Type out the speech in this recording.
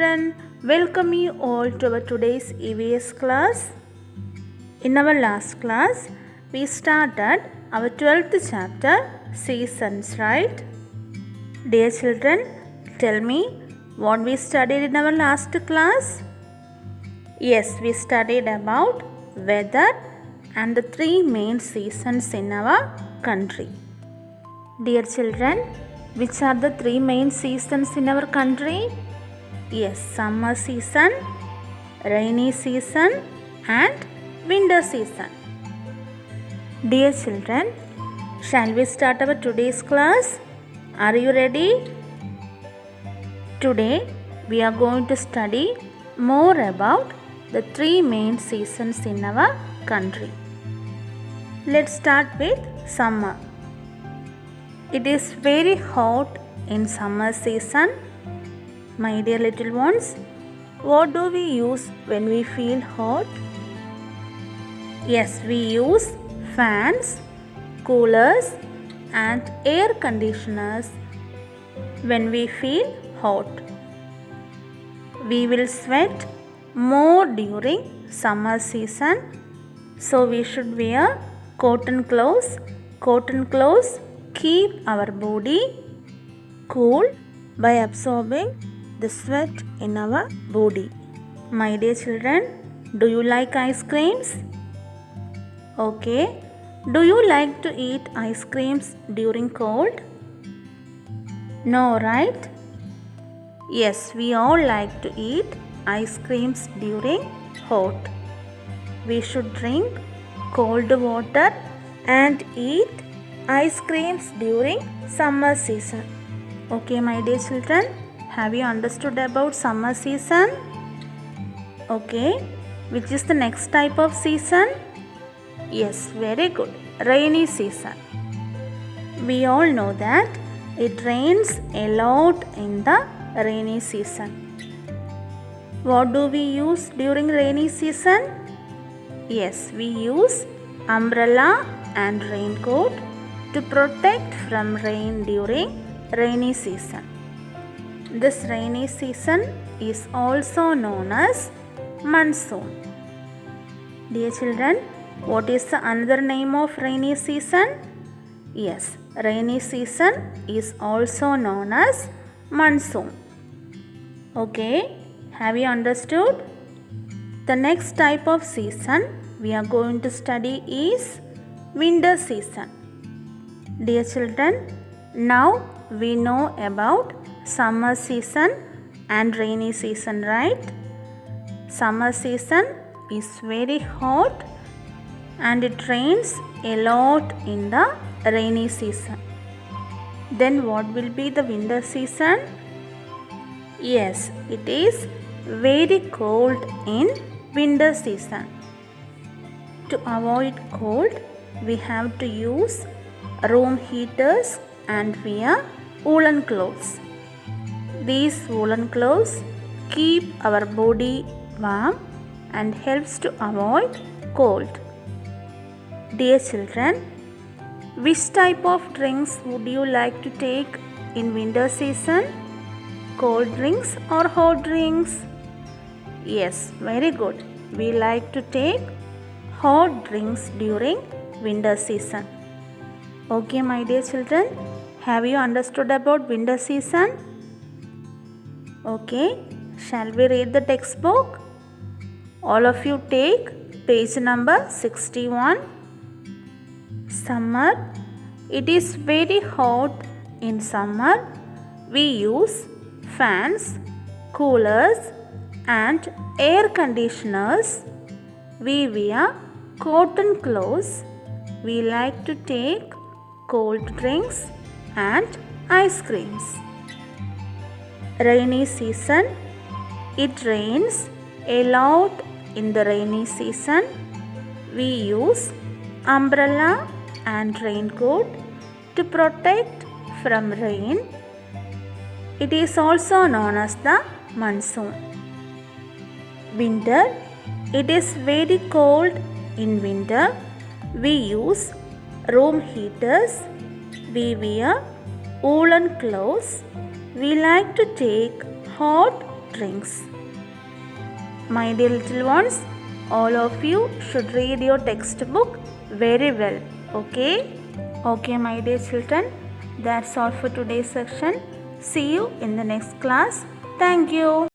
children, welcome you all to our today's EVS class. In our last class, we started our 12th chapter, Seasons, right? Dear children, tell me what we studied in our last class? Yes, we studied about weather and the three main seasons in our country. Dear children, which are the three main seasons in our country? Yes, summer season, rainy season and winter season. Dear children, shall we start our today's class? Are you ready? Today we are going to study more about the three main seasons in our country. Let's start with summer. It is very hot in summer season. My dear little ones, what do we use when we feel hot? Yes, we use fans, coolers and air conditioners when we feel hot. We will sweat more during summer season, so we should wear cotton clothes. Cotton clothes keep our body cool by absorbing the sweat in our body. My dear children, do you like ice creams? Okay. Do you like to eat ice creams during cold? No, right? Yes, we all like to eat ice creams during hot. We should drink cold water and eat ice creams during summer season. Okay, my dear children, have you understood about summer season? Okay, which is the next type of season? Yes, very good. Rainy season. We all know that it rains a lot in the rainy season. What do we use during rainy season? Yes, we use umbrella and raincoat to protect from rain during rainy season. This rainy season is also known as monsoon. Dear children, what is the another name of rainy season? Yes, rainy season is also known as monsoon. Okay, have you understood? The next type of season we are going to study is winter season. Dear children, now we know about summer season and rainy season, right? Summer season is very hot and it rains a lot in the rainy season. Then what will be the winter season? Yes, it is very cold in winter season. To avoid cold, we have to use room heaters and wear woolen clothes. These woolen clothes keep our body warm and helps to avoid cold. Dear children, which type of drinks would you like to take in winter season? Cold drinks or hot drinks? Yes, very good. We like to take hot drinks during winter season. Okay, my dear children, have you understood about winter season? Okay, shall we read the textbook? All of you take page number 61. Summer. It is very hot in summer. We use fans, coolers and air conditioners. We wear cotton clothes. We like to take cold drinks and ice creams. Rainy season. It rains a lot in the rainy season. We use umbrella and raincoat to protect from rain. It is also known as the monsoon. Winter. It is very cold in winter. We use room heaters. We wear woolen clothes. We like to take hot drinks. My dear little ones, all of you should read your textbook very well. Okay? Okay, my dear children. That's all for today's section. See you in the next class. Thank you.